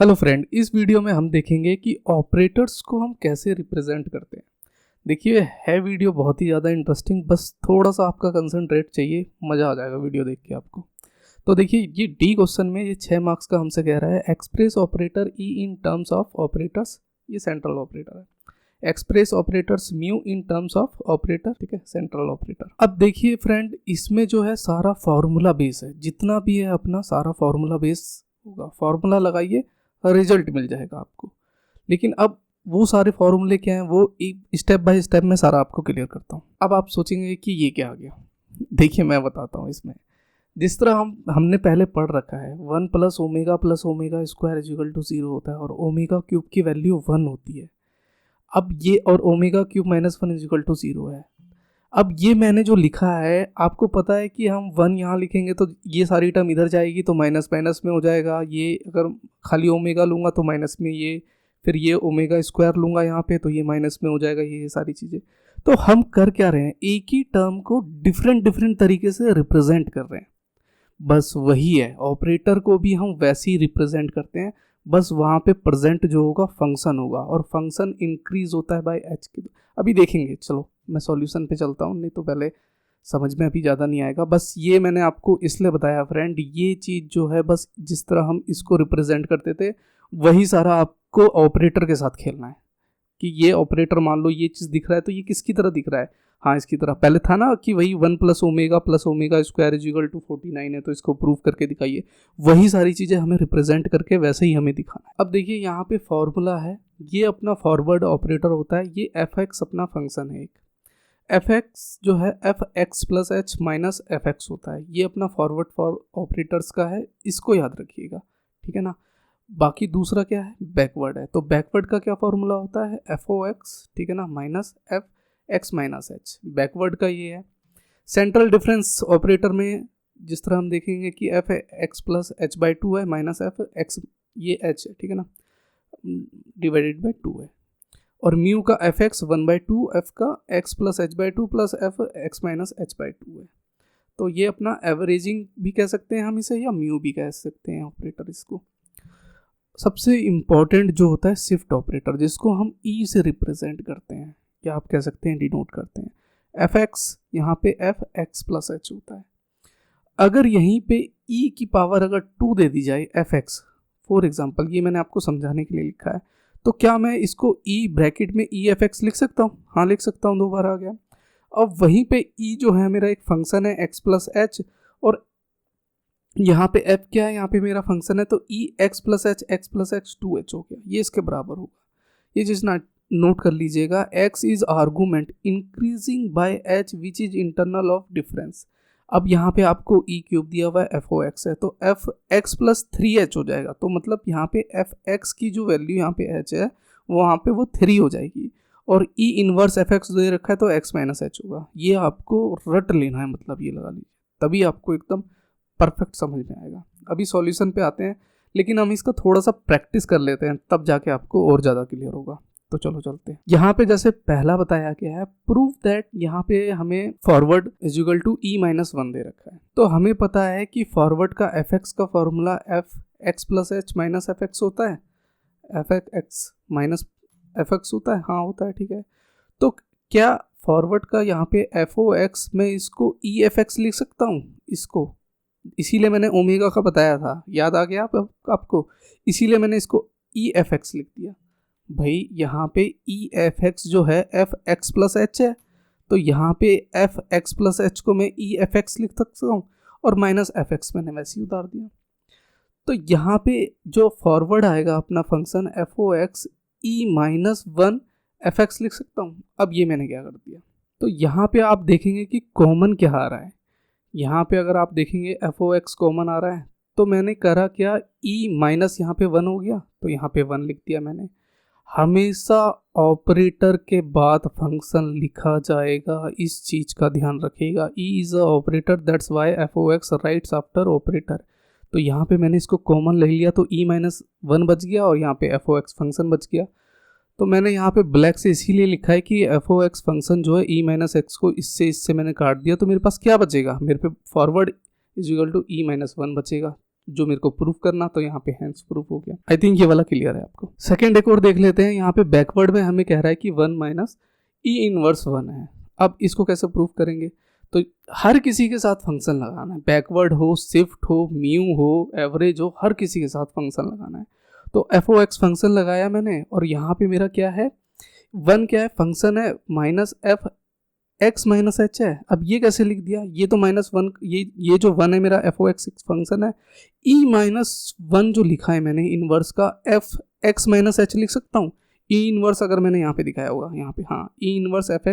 Hello friend, इस video में हम देखेंगे कि ऑपरेटर्स को हम कैसे रिप्रेजेंट करते हैं। देखिए, है वीडियो बहुत ही ज़्यादा इंटरेस्टिंग, बस थोड़ा सा आपका कंसंट्रेट चाहिए, मज़ा आ जाएगा वीडियो देख के आपको। तो देखिए, ये डी क्वेश्चन में ये 6 मार्क्स का हमसे कह रहा है express operator E in terms of operators. ये सेंट्रल ऑपरेटर है। Express operators mu in terms of operator, ठीक है, सेंट्रल ऑपरेटर। अब देखिए फ्रेंड, इसमें जो है सारा फार्मूला बेस है, जितना भी है अपना सारा फार्मूला बेस होगा। फार्मूला लगाइए, रिजल्ट मिल जाएगा आपको। लेकिन अब वो सारे फॉर्मूले क्या हैं, वो स्टेप बाय स्टेप में सारा आपको क्लियर करता हूँ। अब आप सोचेंगे कि ये क्या आ गया। देखिए, मैं बताता हूँ। इसमें जिस तरह हमने पहले पढ़ रखा है, 1 plus omega square is equal to 0 होता है और ओमेगा क्यूब की वैल्यू 1 होती है। अब ये और omega cube minus 1 is equal to 0 है। अब ये मैंने जो लिखा है, आपको पता है कि हम 1 यहाँ लिखेंगे तो ये सारी टर्म इधर जाएगी, तो माइनस माइनस में हो जाएगा। ये अगर खाली ओमेगा लूँगा तो माइनस में, ये फिर ये ओमेगा स्क्वायर लूँगा यहाँ पे तो ये माइनस में हो जाएगा। ये सारी चीज़ें तो हम कर क्या रहे हैं, एक ही टर्म को डिफरेंट डिफरेंट तरीके से रिप्रेजेंट कर रहे हैं। बस वही है, ऑपरेटर को भी हम वैसे ही रिप्रेजेंट करते हैं। बस वहाँ पे प्रेजेंट जो होगा फंक्शन होगा, और फंक्शन इंक्रीज होता है बाय एच के। अभी देखेंगे, चलो मैं सॉल्यूशन पे चलता हूँ, नहीं तो पहले समझ में अभी ज़्यादा नहीं आएगा। बस ये मैंने आपको इसलिए बताया फ्रेंड, ये चीज़ जो है बस जिस तरह हम इसको रिप्रेजेंट करते थे वही सारा आपको ऑपरेटर के साथ खेलना है। कि ये ऑपरेटर, मान लो ये चीज़ दिख रहा है तो ये किसकी तरह दिख रहा है। हाँ, इसकी तरह पहले था ना कि वही 1 plus omega square is equal to 49 है, तो इसको प्रूव करके दिखाइए। वही सारी चीज़ें हमें रिप्रेजेंट करके वैसे ही हमें दिखाना है। अब देखिए, यहाँ पे फॉर्मूला है, ये अपना फॉरवर्ड ऑपरेटर होता है। ये एफ एक्स अपना फंक्शन है एक। एफ एक्स जो है F X plus H minus F X होता है। ये अपना फॉरवर्ड फॉर ऑपरेटर्स का है, इसको याद रखिएगा, ठीक है ना। बाकी दूसरा क्या है, बैकवर्ड है। तो बैकवर्ड का क्या फॉर्मूला होता है, एफ ओ एक्स, ठीक है ना, minus F X minus H. Backward का ये है। सेंट्रल डिफरेंस ऑपरेटर में जिस तरह हम देखेंगे कि F X plus H by 2 है, माइनस एफ एक्स, ये एच है, ठीक है ना, डिवाइडेड बाई 2 है। और म्यू का एफ एक्स 1/2, एफ का x plus H by 2 plus F X minus H by 2 है। तो ये अपना एवरेजिंग भी कह सकते हैं हम इसे, या म्यू भी कह सकते हैं ऑपरेटर इसको। सबसे इम्पॉर्टेंट जो होता है शिफ्ट ऑपरेटर, जिसको हम ई से रिप्रेजेंट करते हैं, या आप कह सकते हैं डिनोट करते हैं। एफ एक्स यहाँ पे एफ एक्स प्लस एच होता है। अगर यहीं पे ई की पावर अगर 2 दे दी जाए, एफ एक्स फॉर एग्जाम्पल, ये मैंने आपको समझाने के लिए लिखा है, तो क्या मैं इसको ई ब्रैकेट में ई एफ एक्स लिख सकता हूँ? हाँ, लिख सकता हूँ, 2 बार आ गया। अब वहीं पे ई जो है मेरा एक फंक्शन है एक्स प्लस एच, और यहाँ पे एफ क्या है, यहाँ पे मेरा फंक्शन है, तो ई एक्स प्लस एच 2h हो गया। ये इसके बराबर होगा। ये चीज़ ना नोट कर लीजिएगा, x is argument increasing by h which is internal of difference. अब यहाँ पे आपको ई क्यूब दिया हुआ है, एफ ओ एक्स है, तो एफ एक्स प्लस 3h हो जाएगा। तो मतलब यहाँ पे एफ एक्स की जो वैल्यू यहाँ पे h है, वहाँ पे वो 3 हो जाएगी। और ई इनवर्स एफ एक्स दे रखा है तो x माइनस एच होगा। ये आपको रट लेना है, मतलब ये लगा लीजिए, तभी आपको एकदम परफेक्ट समझ में आएगा। अभी सॉल्यूशन पे आते हैं, लेकिन हम इसका थोड़ा सा प्रैक्टिस कर लेते हैं, तब जाके आपको और ज़्यादा क्लियर होगा। तो चलो चलते हैं। यहाँ पे जैसे पहला बताया गया है, प्रूव दैट, यहाँ पे हमें forward is equal to E minus 1 दे रखा है। तो हमें पता है कि फॉरवर्ड का एफ एक्स का formula F X plus H minus F X होता है। F X minus F X होता है, हाँ होता है, ठीक है। तो क्या फॉरवर्ड का यहाँ पे एफ ओ एक्स, मैं इसको ई एफ एक्स लिख सकता हूँ इसको? इसीलिए मैंने ओमेगा का बताया था, याद आ गया आपको? इसीलिए मैंने इसको ई एफ एक्स लिख दिया। भाई यहाँ पे ई एफ एक्स जो है एफ एक्स प्लस एच है, तो यहाँ पे एफ एक्स प्लस एच को मैं ई एफ एक्स लिख सकता हूँ, और माइनस एफ एक्स मैंने वैसे ही उतार दिया। तो यहाँ पे जो फॉरवर्ड आएगा अपना फंक्शन एफ ओ एक्स ई माइनस 1 एफ एक्स लिख सकता हूँ। अब ये मैंने क्या कर दिया, तो यहाँ पे आप देखेंगे कि कॉमन क्या आ रहा है। यहाँ पे अगर आप देखेंगे एफ ओ एक्स कॉमन आ रहा है, तो मैंने करा क्या, ई माइनस यहाँ पे 1 हो गया, तो यहाँ पे 1 लिख दिया मैंने। हमेशा ऑपरेटर के बाद फंक्शन लिखा जाएगा, इस चीज़ का ध्यान रखिएगा। E is a operator, that's why F O X writes after operator. तो यहाँ पे मैंने इसको कॉमन ले लिया, तो ई माइनस 1 बच गया, और यहाँ पे एफ ओ एक्स फंक्शन बच गया। तो मैंने यहाँ पे ब्लैक से इसीलिए लिखा है कि एफ ओ एक्स फंक्शन जो है ई माइनस एक्स को इससे मैंने काट दिया, तो मेरे पास क्या बचेगा, मेरे पे forward is equal to E minus 1 बचेगा, जो मेरे को प्रूफ करना, तो यहाँ पे हैंस प्रूफ हो गया। आई थिंक ये वाला क्लियर है आपको। सेकेंड एक और देख लेते हैं। यहाँ पे बैकवर्ड में हमें कह रहा है कि 1 माइनस ई इनवर्स 1 है। अब इसको कैसे प्रूफ करेंगे, तो हर किसी के साथ फंक्शन लगाना है, बैकवर्ड हो, शिफ्ट हो, म्यू हो, एवरेज हो, हर किसी के साथ फंक्शन लगाना है। तो एफ ओ एक्स फंक्शन लगाया मैंने, और यहाँ पे मेरा क्या है, 1 क्या है, फंक्शन है minus F X minus H है। अब ये कैसे लिख दिया, ये तो -1, ये जो 1 है मेरा एफ ओ एक्स फंक्शन है, ई माइनस 1 जो लिखा है मैंने इनवर्स का, एफ एक्स माइनस एच लिख सकता हूँ। ई इनवर्स अगर मैंने यहाँ पे दिखाया होगा, यहाँ पे हाँ, ई inverse F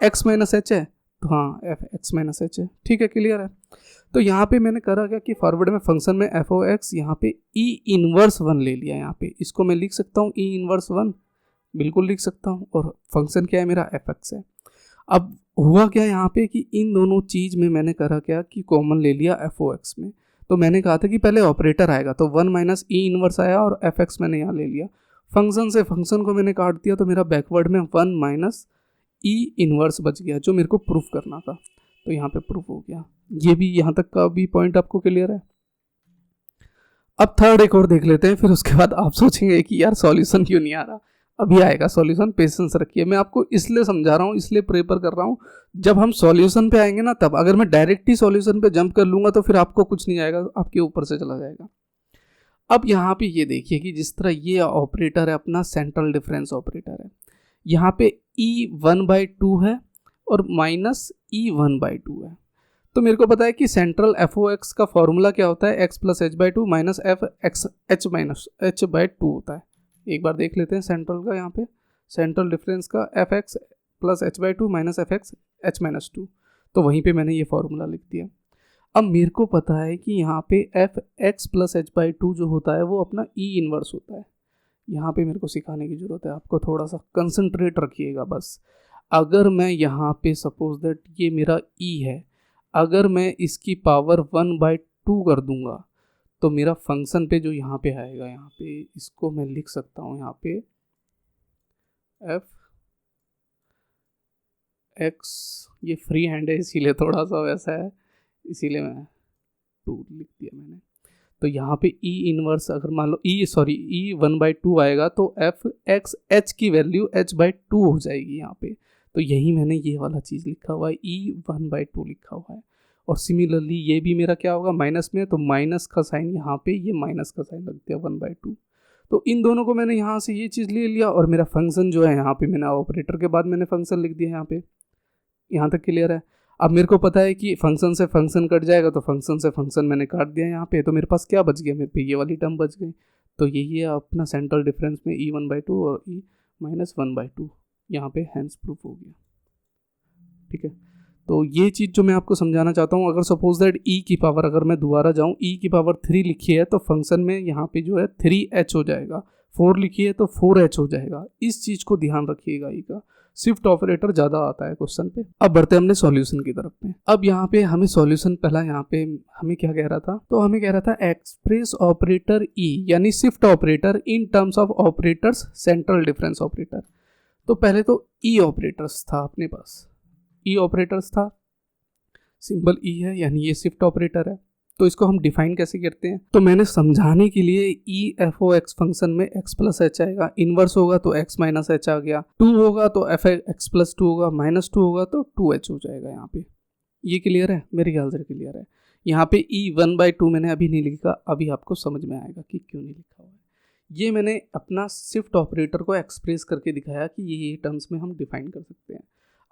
X minus H है, तो हाँ एफ एक्स माइनस एच है। ठीक है, क्लियर है। तो यहाँ पे मैंने करा क्या कि फॉरवर्ड में फंक्शन में एफ ओ एक्स यहाँ पे ई इनवर्स 1 ले लिया। यहाँ पे इसको मैं लिख सकता हूँ ई इनवर्स 1, बिल्कुल लिख सकता हूँ, और फंक्शन क्या है मेरा एफ एक्स है। अब हुआ क्या यहाँ पे कि इन दोनों चीज़ में मैंने करा क्या कि कॉमन ले लिया एफ ओ एक्स में। तो मैंने कहा था कि पहले ऑपरेटर आएगा, तो 1 माइनस ई इनवर्स आया और एफ एक्स मैंने यहाँ ले लिया। फंक्शन से फंक्शन को मैंने काट दिया, तो मेरा बैकवर्ड में 1 माइनस ई इनवर्स बच गया, जो मेरे को प्रूफ करना था। तो यहाँ पे प्रूफ हो गया। ये भी यहाँ तक का भी पॉइंट आपको क्लियर है। अब थर्ड एक और देख लेते हैं, फिर उसके बाद आप सोचेंगे कि यार सॉल्यूशन क्यों नहीं आ रहा। अभी आएगा सॉल्यूशन, पेशेंस रखिए। मैं आपको इसलिए समझा रहा हूँ, इसलिए प्रेपर कर रहा हूँ, जब हम सॉल्यूशन पे आएंगे ना तब। अगर मैं डायरेक्ट ही सॉल्यूशन पे जंप कर लूँगा तो फिर आपको कुछ नहीं आएगा, आपके ऊपर से चला जाएगा। अब यहाँ पे ये देखिए कि जिस तरह ये ऑपरेटर है अपना सेंट्रल डिफरेंस ऑपरेटर है, यहाँ पे ई 1/2 है और माइनस ई 1/2 है। तो मेरे को पता है कि सेंट्रल एफ ओ एक्स का फॉर्मूला क्या होता है, x plus h/2 minus F x H minus h/2 होता है। एक बार देख लेते हैं सेंट्रल का, यहाँ पे सेंट्रल डिफरेंस का F X plus h/2 minus F x H minus 2, तो वहीं पे मैंने ये फॉर्मूला लिख दिया। अब मेरे को पता है कि यहाँ पे एफ एक्स प्लस h/2 जो होता है वो अपना ई इनवर्स होता है। यहाँ पे मेरे को सिखाने की ज़रूरत है, आपको थोड़ा सा कंसंट्रेट रखिएगा बस। अगर मैं यहाँ पे सपोज दैट ये मेरा ई है, अगर मैं इसकी पावर 1/2 कर दूंगा तो मेरा फंक्शन पे जो यहाँ पे आएगा, यहाँ पे इसको मैं लिख सकता हूँ, यहाँ पे एफ एक्स, ये फ्री हैंड है इसीलिए थोड़ा सा वैसा है, इसीलिए मैं 2 लिख दिया मैंने। तो यहाँ पे ई इनवर्स अगर मान लो ई 1/2 आएगा तो एफ एक्स एच की वैल्यू h/2 हो जाएगी यहाँ पे। तो यही मैंने ये वाला चीज़ लिखा हुआ है, ई 1/2 लिखा हुआ है। और सिमिलरली ये भी मेरा क्या होगा, माइनस में, तो माइनस का साइन यहाँ पे, ये माइनस का साइन लग दिया 1/2। तो इन दोनों को मैंने यहाँ से ये चीज़ ले लिया, और मेरा फंक्शन जो है यहाँ पे मैंने ऑपरेटर के बाद मैंने फंक्शन लिख दिया यहाँ पे। यहाँ तक क्लियर है। अब मेरे को पता है कि फंक्शन से फंक्शन कट जाएगा, तो फंक्शन से फंक्शन मैंने काट दिया यहाँ पे, तो मेरे पास क्या बच गया, मेरे पे ये वाली टर्म बच गई। तो यही है अपना सेंट्रल डिफरेंस में ई 1/2 और ई माइनस 1/2, यहाँ पे हैंस प्रूफ हो गया। ठीक है, तो ये चीज़ जो मैं आपको समझाना चाहता हूँ, अगर सपोज दैट ई की पावर, अगर मैं दोबारा जाऊँ, ई की पावर 3 लिखी है तो फंक्शन में यहाँ पे जो है 3h हो जाएगा, 4 लिखी है तो 4h हो जाएगा। इस चीज़ को ध्यान रखिएगा, ई का शिफ्ट ऑपरेटर ज़्यादा आता है क्वेश्चन पे। अब बढ़ते हैं हमने सॉल्यूशन की तरफ में। अब यहाँ पे हमें सॉल्यूशन, पहला यहाँ पे हमें क्या कह रहा था, तो हमें कह रहा था एक्सप्रेस ऑपरेटर ई यानी shift operator in terms of operators central difference operator. तो पहले तो ई ऑपरेटर्स था अपने पास, ई ऑपरेटर्स था, सिंबल ई है यानी ये शिफ्ट ऑपरेटर है। तो इसको हम डिफाइन कैसे करते हैं, तो मैंने समझाने के लिए E F O X function में एक्स प्लस एच आएगा, इनवर्स होगा तो एक्स माइनस एच आ गया, 2 होगा तो एफ एक्स प्लस 2 होगा, -2 होगा तो 2h हो जाएगा यहाँ पे। ये क्लियर है, मेरे ख्याल से क्लियर है। यहाँ पे ई 1/2 मैंने अभी नहीं लिखा, अभी आपको समझ में आएगा कि क्यों नहीं लिखा हुआ है। ये मैंने अपना शिफ्ट ऑपरेटर को एक्सप्रेस करके दिखाया कि ये टर्म्स में हम डिफाइन कर सकते हैं।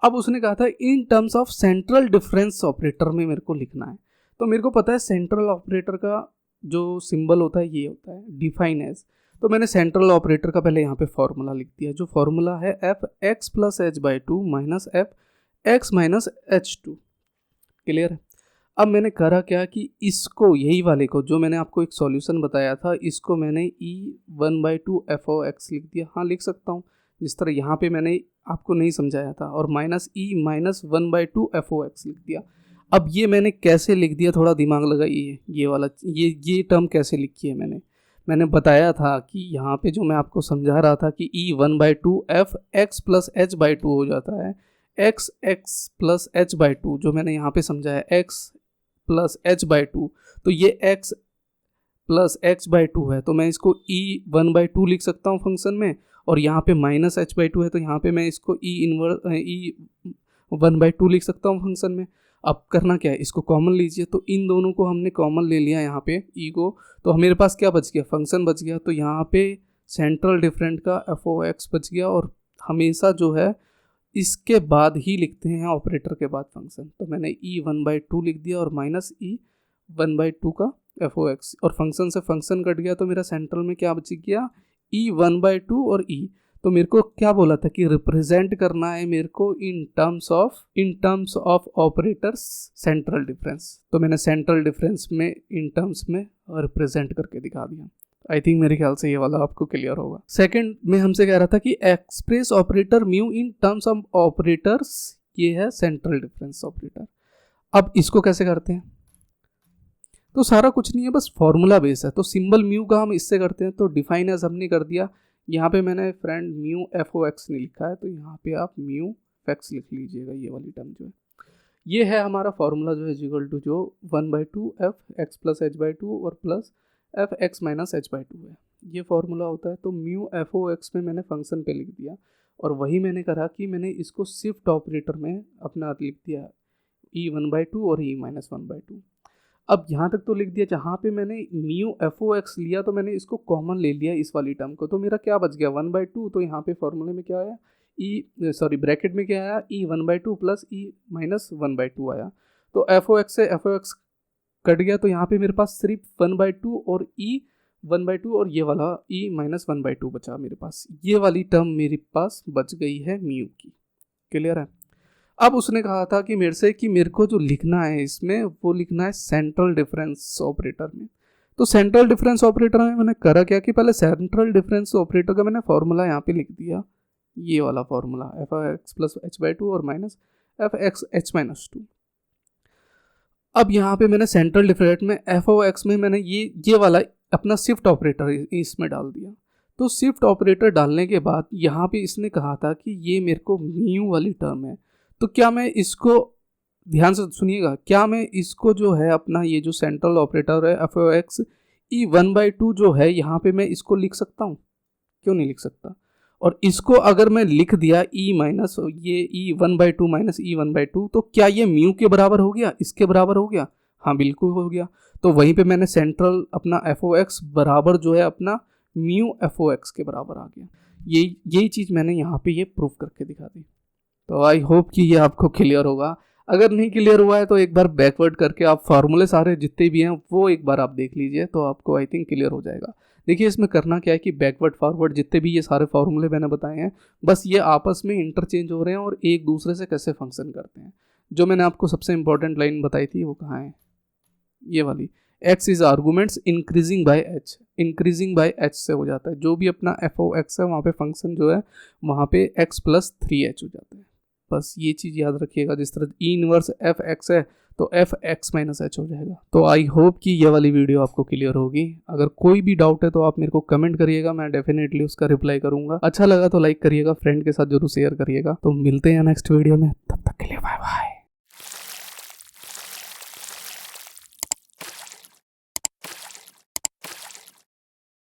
अब उसने कहा था in terms of central difference operator में मेरे को लिखना है। तो मेरे को पता है सेंट्रल ऑपरेटर का जो सिंबल होता है ये होता है डिफाइन एज। तो मैंने सेंट्रल ऑपरेटर का पहले यहाँ पे फॉर्मूला लिख दिया, जो फॉर्मूला है F X plus h/2 minus F X minus h2। Clear है। अब मैंने करा क्या कि इसको, यही वाले को जो मैंने आपको एक सॉल्यूशन बताया था, इसको मैंने ई 1/2 एफ ओ एक्स लिख दिया। हाँ लिख सकता हूँ, जिस तरह यहाँ पे मैंने आपको नहीं समझाया था, और minus E minus 1/2 F O x लिख दिया। अब ये मैंने कैसे लिख दिया, थोड़ा दिमाग लगाइए, ये वाला ये टर्म कैसे लिखी है मैंने बताया था कि यहाँ पे जो मैं आपको समझा रहा था कि ई 1/2 एफ एक्स प्लस h/2 हो जाता है, एक्स एक्स प्लस h/2 जो मैंने यहाँ पे समझाया, x plus H by two, तो ये x plus H by two है, तो मैं इसको e1/2 लिख सकता हूँ फंक्शन में, और यहाँ पे माइनस एच बाई टू है तो यहाँ पे मैं इसको e1/2 लिख सकता हूँ फंक्शन में। अब करना क्या है, इसको कॉमन लीजिए, तो इन दोनों को हमने कॉमन ले लिया यहाँ पे e को, तो मेरे पास क्या बच गया, फंक्शन बच गया। तो यहाँ पे सेंट्रल डिफरेंट का f(x) बच गया, और हमेशा जो है इसके बाद ही लिखते हैं ऑपरेटर के बाद फंक्शन, तो मैंने e1/2 लिख दिया और माइनस e1/2 का f(x), और फंक्शन से फंक्शन कट गया तो मेरा सेंट्रल में क्या बच गया, e1/2 और e। तो मेरे को क्या बोला था कि रिप्रेजेंट करना है मेरे को in terms of operators central difference, तो मैंने सेंट्रल डिफरेंस में इन टर्म्स में रिप्रेजेंट करके दिखा दिया। आई थिंक मेरे ख्याल से ये वाला आपको क्लियर होगा। सेकंड में हमसे कह रहा था कि express operator mu in terms of operators, ये है सेंट्रल डिफरेंस ऑपरेटर। अब इसको कैसे करते हैं, तो सारा कुछ नहीं है, बस फॉर्मूला बेस है। तो सिंबल म्यू का हम इससे करते हैं, तो डिफाइन एज हमने कर दिया, यहाँ पे मैंने फ्रेंड म्यू f(x) नहीं लिखा है, तो यहाँ पे आप म्यू f(x) लिख लीजिएगा, ये वाली टर्म जो है, ये है हमारा फॉर्मूला जो है इक्वल टू जो 1/2 f(x) प्लस h/2 और प्लस f(x) माइनस h/2 है, ये फॉर्मूला होता है। तो म्यू f(x) में मैंने फंक्शन पे लिख दिया, और वही मैंने करा कि मैंने इसको शिफ्ट ऑपरेटर में अपना लिख दिया e1/2 और e-1/2। अब यहाँ तक तो लिख दिया, जहाँ पे मैंने म्यू f(x) लिया तो मैंने इसको कॉमन ले लिया इस वाली टर्म को, तो मेरा क्या बच गया 1/2, तो यहाँ पे फॉर्मूले में क्या आया ब्रैकेट में क्या आया e1/2 प्लस e-1/2 आया। तो f(x) से f(x) कट गया, तो यहाँ पे मेरे पास सिर्फ 1/2 और e1/2 और ये वाला e-1/2 बचा मेरे पास, ये वाली टर्म मेरे पास बच गई है म्यू की। क्लियर है। अब उसने कहा था कि मेरे से कि मेरे को जो लिखना है इसमें वो लिखना है सेंट्रल डिफरेंस ऑपरेटर में। तो सेंट्रल डिफरेंस ऑपरेटर में मैंने करा क्या कि पहले सेंट्रल डिफरेंस ऑपरेटर का मैंने फॉर्मूला यहाँ पे लिख दिया, ये वाला फॉर्मूला f(x) प्लस h/2 और माइनस f(x) h-2। अब यहाँ पे मैंने सेंट्रल डिफरेंट में f(x) में मैंने ये वाला अपना शिफ्ट ऑपरेटर इसमें डाल दिया। तो शिफ्ट ऑपरेटर डालने के बाद यहाँ पे इसने कहा था कि ये मेरे को म्यू वाली टर्म है, तो क्या मैं इसको ध्यान से सुनिएगा, क्या मैं इसको जो है अपना ये जो सेंट्रल ऑपरेटर है f(x) e1/2 जो है यहाँ पे मैं इसको लिख सकता हूँ, क्यों नहीं लिख सकता। और इसको अगर मैं लिख दिया ये e1/2 माइनस e1/2, तो क्या ये म्यू के बराबर हो गया, इसके बराबर हो गया, हाँ बिल्कुल हो गया। तो वहीं पे मैंने सेंट्रल अपना f(x) बराबर जो है अपना म्यू f(x) के बराबर आ गया। यही चीज़ मैंने यहाँ पे ये प्रूफ करके दिखा दी। तो आई होप कि ये आपको क्लियर होगा। अगर नहीं क्लियर हुआ है तो एक बार बैकवर्ड करके आप फार्मूले सारे जितने भी हैं वो एक बार आप देख लीजिए, तो आपको आई थिंक क्लियर हो जाएगा। देखिए इसमें करना क्या है कि बैकवर्ड फॉरवर्ड जितने भी ये सारे फार्मूले मैंने बताए हैं, बस ये आपस में इंटरचेंज हो रहे हैं और एक दूसरे से कैसे फंक्शन करते हैं। जो मैंने आपको सबसे इंपॉर्टेंट लाइन बताई थी वो कहाँ है, ये वाली, x is arguments increasing by h से हो जाता है। जो भी अपना f(x) है वहाँ पे फंक्शन जो है वहाँ पे x प्लस 3h हो जाता है। बस ये चीज़ याद रखिएगा, जिस तरह e इनवर्स f(x) है तो f(x माइनस h) हो जाएगा। तो आई होप कि ये वाली वीडियो आपको क्लियर होगी। अगर कोई भी डाउट है तो आप मेरे को कमेंट करिएगा, मैं डेफिनेटली उसका रिप्लाई करूंगा। अच्छा लगा तो लाइक करिएगा, फ्रेंड के साथ जरूर शेयर करिएगा। तो मिलते हैं नेक्स्ट वीडियो में, तब तक के लिए बाय।